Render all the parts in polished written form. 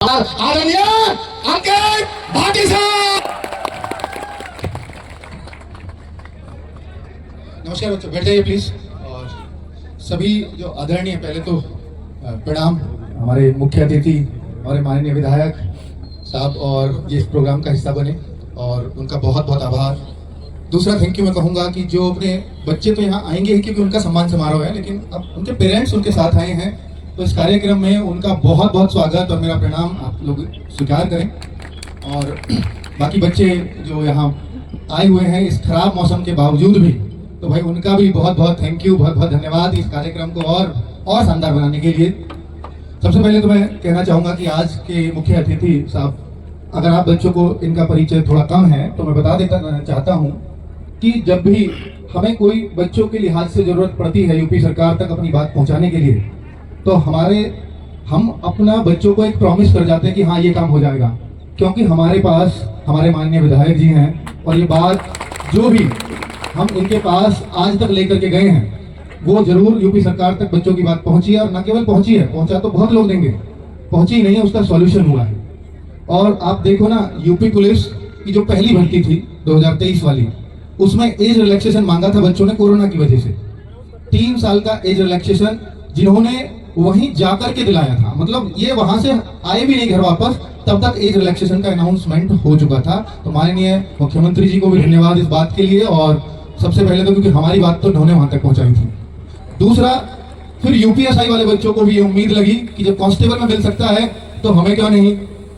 आदरणीय अंकित भाटी साहब। नमस्कार बच्चों, बैठ जाइए प्लीज। और सभी जो आदरणीय, पहले तो प्रणाम हमारे मुख्य अतिथि, हमारे माननीय विधायक साहब और ये इस प्रोग्राम का हिस्सा बने, और उनका बहुत बहुत आभार। दूसरा थैंक यू मैं कहूँगा कि जो अपने बच्चे तो यहाँ आएंगे ही क्योंकि उनका सम्मान समारोह है, लेकिन अब उनके पेरेंट्स उनके साथ आए हैं, तो इस कार्यक्रम में उनका बहुत बहुत स्वागत और मेरा प्रणाम आप लोग स्वीकार करें। और बाकी बच्चे जो यहाँ आए हुए हैं इस खराब मौसम के बावजूद भी, तो भाई उनका भी बहुत बहुत थैंक यू, बहुत बहुत धन्यवाद इस कार्यक्रम को और शानदार बनाने के लिए। सबसे पहले तो मैं कहना चाहूँगा कि आज के मुख्य अतिथि साहब, अगर आप बच्चों को इनका परिचय थोड़ा कम है तो मैं बता देता चाहता हूँ कि जब भी हमें कोई बच्चों के लिहाज से जरूरत पड़ती है यूपी सरकार तक अपनी बात पहुँचाने के लिए, तो हम अपना बच्चों को एक प्रॉमिस कर जाते हैं कि हाँ ये काम हो जाएगा, क्योंकि हमारे पास हमारे माननीय विधायक जी हैं और ये बात जो भी हम इनके पास आज तक लेकर के गए हैं वो जरूर यूपी सरकार तक बच्चों की बात पहुंची है। और न केवल पहुंची है, पहुंचा तो बहुत लोग देंगे, पहुंची नहीं है उसका सॉल्यूशन हुआ है। और आप देखो ना, यूपी पुलिस की जो पहली भर्ती थी 2023 वाली, उसमें एज रिलैक्सेशन मांगा था बच्चों ने कोरोना की वजह से। 3 साल का एज रिलैक्सेशन जिन्होंने वहीं जाकर के दिलाया था, मतलब ये वहां से आए भी नहीं घर वापस, तब तक एज रिलैक्सेशन का अनाउंसमेंट हो चुका था। तो माननीय मुख्यमंत्री जी को भी धन्यवाद इस बात के लिए, और सबसे पहले तो क्योंकि हमारी बात तो उन्होंने वहां तक पहुंचाई थी। दूसरा, फिर यूपीएसआई वाले बच्चों को भी ये उम्मीद लगी कि जब कांस्टेबल में मिल सकता है तो हमें क्यों नहीं।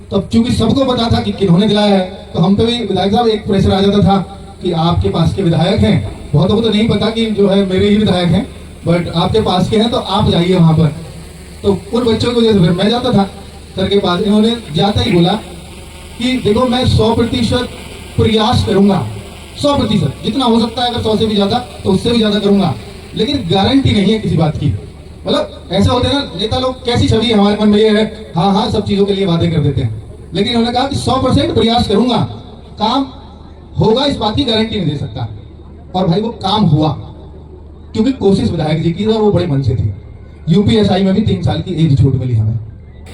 तो अब चूंकि सबको पता था कि किन्होंने दिलाया है, तो हम पे भी विधायक साहब एक प्रेशर आ जाता था कि आपके पास के विधायक हैं, बहुतों को तो नहीं पता कि जो है मेरे ही विधायक हैं, बट आपके पास के हैं तो आप जाइए वहां पर। तो उन बच्चों को जैसे फिर मैं जाता था सर के पास, इन्होंने जाता ही बोला कि देखो मैं 100% प्रयास करूंगा, 100% जितना हो सकता है, अगर 100 से भी ज्यादा तो उससे भी ज्यादा करूंगा, लेकिन गारंटी नहीं है किसी बात की। मतलब ऐसे होते हैं ना नेता लोग, कैसी छवि हमारे मन में ये है, हाँ हाँ सब चीजों के लिए वादे कर देते हैं, लेकिन उन्होंने कहा कि 100% प्रयास करूंगा, काम होगा इस बात की गारंटी नहीं दे सकता। और भाई वो काम हुआ, क्योंकि कोशिश विधायक जी की और वो बड़े मन से थी। यूपीएसआई में भी 3 साल की एज छूट मिली हमें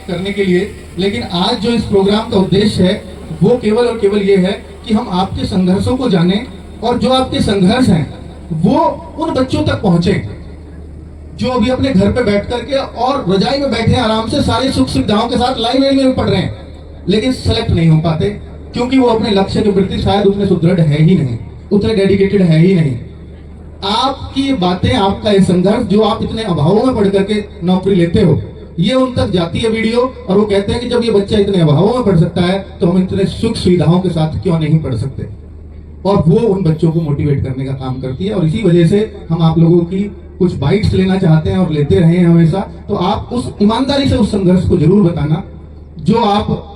करने के लिए। लेकिन आज जो इस प्रोग्राम का उद्देश्य है वो केवल और केवल ये है कि हम आपके संघर्षों को जानें, और जो आपके संघर्ष हैं वो उन बच्चों तक पहुंचे जो अभी अपने घर पे बैठ करके और रजाई में बैठे आराम से सारी सुख सुविधाओं के साथ लाइब्रेरी में पढ़ रहे हैं, लेकिन सेलेक्ट नहीं हो पाते, क्योंकि वो अपने लक्ष्य के प्रति शायद उतने सुदृढ़ है ही नहीं, उतने डेडिकेटेड है ही नहीं। आपकी ये बातें, आपका ये संघर्ष जो आप इतने अभावों में पढ़ करके नौकरी लेते हो, ये उन तक जाती है वीडियो, और वो कहते हैं कि जब ये बच्चा इतने अभावों में पढ़ सकता है तो हम इतने सुख सुविधाओं के साथ क्यों नहीं पढ़ सकते। और वो उन बच्चों को मोटिवेट करने का काम करती है, और इसी वजह से हम आप लोगों की कुछ बाइट्स लेना चाहते हैं और लेते रहे हैं हमेशा। तो आप उस ईमानदारी से उस संघर्ष को जरूर बताना जो आप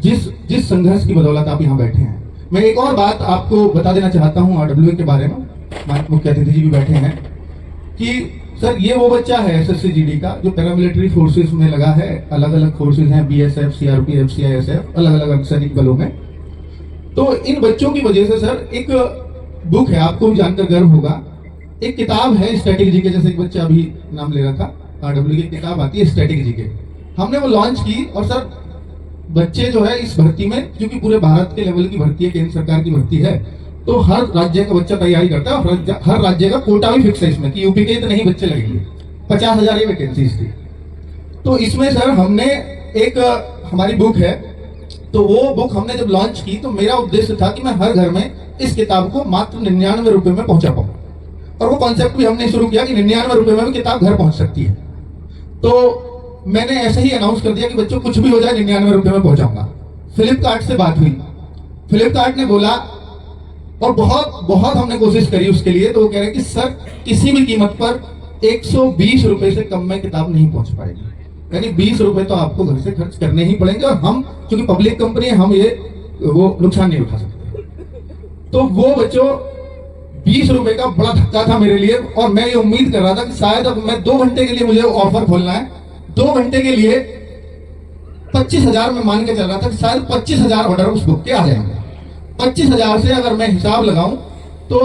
जिस संघर्ष की बदौलत आप यहाँ बैठे हैं। मैं एक और बात आपको बता देना चाहता हूँ RWA के बारे में, मुख्य अतिथि जी भी बैठे हैं, कि सर ये वो बच्चा है SSC-GD का जो पैरामिलिट्री फोर्सेस में लगा है। अलग अलग फोर्सेस हैं, BSF, CRPF, CISF, अलग अलग सैनिक बलों में। तो इन बच्चों की वजह से सर एक बुक है, आपको भी जानकर गर्व होगा, एक किताब है स्टैटिक जीके, जैसे एक बच्चा अभी नाम ले रहा था, RWA की किताब आती है स्टैटिक जीके, हमने वो लॉन्च की। और सर बच्चे जो है इस भर्ती में, क्योंकि पूरे भारत के लेवल की भर्ती है, केंद्र सरकार की भर्ती है, तो हर राज्य का बच्चा तैयारी करता है, और हर राज्य का कोटा भी फिक्स है इसमें कि यूपी के इतने ही बच्चे लगेंगे, 50,000 ही वैकेंसीज थी। तो इसमें सर हमने एक हमारी बुक है, तो वो बुक हमने जब लॉन्च की तो मेरा उद्देश्य था कि मैं हर घर में इस किताब को मात्र 99 रुपए में पहुंचा पाऊं। और वो कॉन्सेप्ट भी हमने शुरू किया कि 99 रुपए में भी किताब घर पहुंच सकती है। तो मैंने ऐसे ही अनाउंस कर दिया कि बच्चों कुछ भी हो जाए 99 रुपए में पहुंचाऊंगा। फ्लिपकार्ट से बात हुई, फ्लिपकार्ट ने बोला, और बहुत हमने कोशिश करी उसके लिए, तो वो कह रहे हैं कि सर किसी भी कीमत पर 120 रुपए से कम में किताब नहीं पहुंच पाएगी, यानी 20 रुपए तो आपको घर से खर्च करने ही पड़ेंगे, और हम क्योंकि पब्लिक कंपनी है, हम वो नुकसान नहीं उठा सकते। तो वो बच्चों 20 रुपए का बड़ा धक्का था मेरे लिए, और मैं ये उम्मीद कर रहा था कि शायद अब मैं 2 घंटे के लिए मुझे ऑफर खोलना है, 2 घंटे के लिए 25,000 में मान के चल रहा था कि शायद 25,000 ऑर्डर उस बुक के आ जाएंगे। 25,000 से अगर मैं हिसाब लगाऊं तो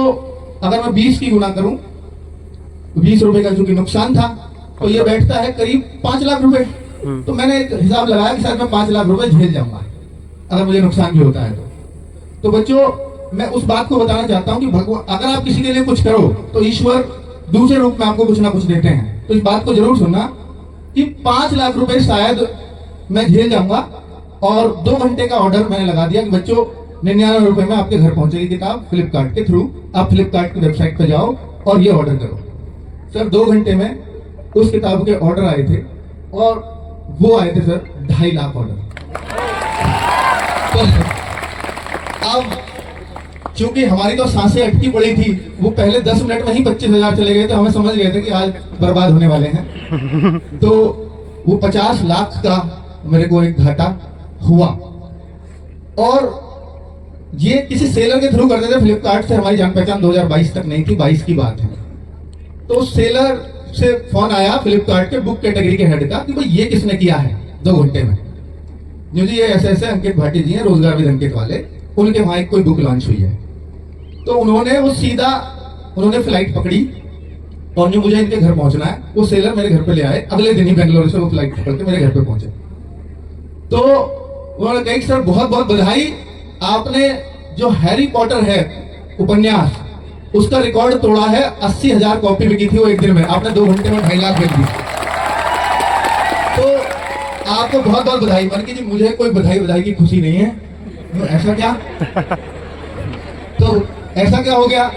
अगर मैं 20 की गुना करूं, 20 रुपए का चूंकि नुकसान था, तो ये बैठता है करीब 5 लाख रुपए। तो मैंने एक हिसाब लगाया कि शायद मैं 5 लाख रुपए झेल जाऊंगा अगर मुझे नुकसान भी होता है तो बच्चों मैं उस बात को बताना चाहता हूँ कि भगवान, अगर आप किसी के लिए कुछ करो तो ईश्वर दूसरे रूप में आपको कुछ ना कुछ देते हैं। तो इस बात को जरूर सुनना कि 5 लाख रुपए शायद मैं झेल जाऊंगा। और 2 घंटे का ऑर्डर मैंने लगा दिया कि बच्चों 99 रुपए में आपके घर पहुंचेगी किताब फ्लिपकार्ट के थ्रू। आप फ्लिपकार्ट की वेबसाइट पे जाओ और ये ऑर्डर करो। सर 2 घंटे में उस किताब के ऑर्डर आए थे और वो आए थे सर 2.5 लाख ऑर्डर। तो अब क्योंकि हमारी तो सांसें अटकी पड़ी थी, वो पहले 10 मिनट में ही 25,000 चले गए थे, हमें समझ गए थे कि आज बर्बाद होने वाले हैं। तो वो 50 लाख का मेरे को एक घाटा हुआ। और ये किसी सेलर के थ्रू करते थे फ्लिपकार्ट से। हमारी जान पहचान 2022 तक नहीं थी, 22 की बात है। तो सेलर से फोन आया फ्लिपकार्ट के बुक कैटेगरी के हेड का कि भाई ये किसने किया है 2 घंटे में। जी ये ऐसे अंकित भाटी जी हैं, रोजगार विद अंकित वाले, उनके वहां एक कोई बुक लॉन्च हुई है। तो उन्होंने वो सीधा उन्होंने फ्लाइट पकड़ी और जो मुझे इनके घर पहुंचना है वो सेलर मेरे घर पे ले आए। अगले दिन ही बेंगलोर से वो फ्लाइट पकड़ के मेरे घर पे पहुंचे। तो उन्होंने कहा कि सर बहुत बहुत बधाई, आपने जो हैरी पॉटर है उपन्यास उसका रिकॉर्ड तोड़ा है। 80,000 कॉपी बिकी थी वो एक दिन में, आपने 2 घंटे में 2.5 लाख बेच दी। तो आपको बहुत बहुत बधाई। मन की जी मुझे कोई बधाई की खुशी नहीं है। तो ऐसा क्या? तो ऐसा क्या हो गया?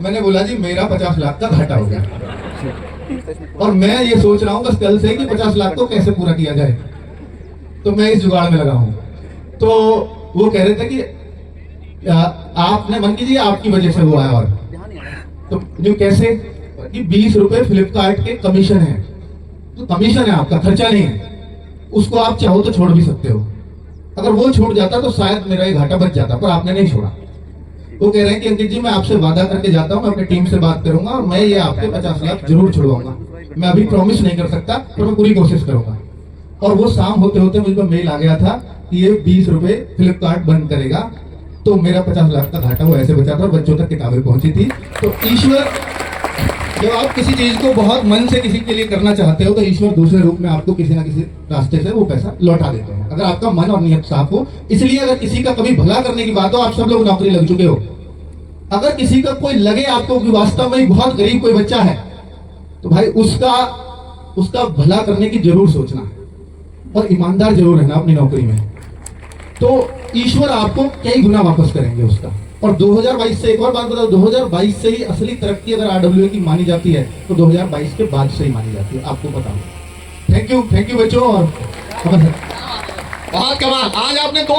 मैंने बोला जी मेरा 50 लाख का घाटा हो गया और मैं ये सोच रहा हूँ बस कल से कि 50 लाख को कैसे पूरा किया जाए। तो मैं इस जुगाड़ में लगा हूं। तो वो कह रहे थे कि आपने मन की जी आपकी वजह से हुआ है। और तो जो कैसे कि 20 रुपए फ्लिपकार्ट के कमीशन है। तो कमीशन है आपका, खर्चा नहीं है। उसको आप चाहो तो छोड़ भी सकते हो। अगर वो छूट जाता तो शायद मेरा ये घाटा बच जाता, पर आपने नहीं छोड़ा। वो कह रहे हैं कि अंकित जी मैं आपसे वादा करके जाता हूँ, मैं अपनी टीम से बात करूंगा और मैं ये आपके 50 लाख जरूर छुड़वाऊंगा। मैं अभी प्रॉमिस नहीं कर सकता पर मैं पूरी कोशिश करूंगा। और वो शाम होते होते मुझे मेल आ गया था कि ये 20 रुपए फ्लिपकार्ट बंद करेगा। तो मेरा 50 लाख का घाटा वो ऐसे बचा था और बच्चों तक किताबें पहुंची थी। तो ईश्वर, जब आप किसी चीज को बहुत मन से किसी के लिए करना चाहते हो तो ईश्वर दूसरे रूप में आपको किसी ना किसी रास्ते से वो पैसा लौटा देते हैं, अगर आपका मन और नियत साफ हो। इसलिए अगर किसी का कभी भला करने की बात हो, आप सब लोग नौकरी लग चुके हो, अगर किसी का कोई लगे आपको कि वास्तव में बहुत गरीब कोई बच्चा है तो भाई उसका भला करने की जरूर सोचना है और ईमानदार जरूर रहना अपनी नौकरी में। तो ईश्वर आपको कई गुना वापस करेंगे उसका। और 2022 से एक और बात बताओ, 2022 से ही असली तरक्की अगर आरडब्ल्यूए की मानी जाती है तो 2022 के बाद से ही मानी जाती है, आपको पता हो। थैंक यू बच्चों। और बहुत कमाल, आज आपने 2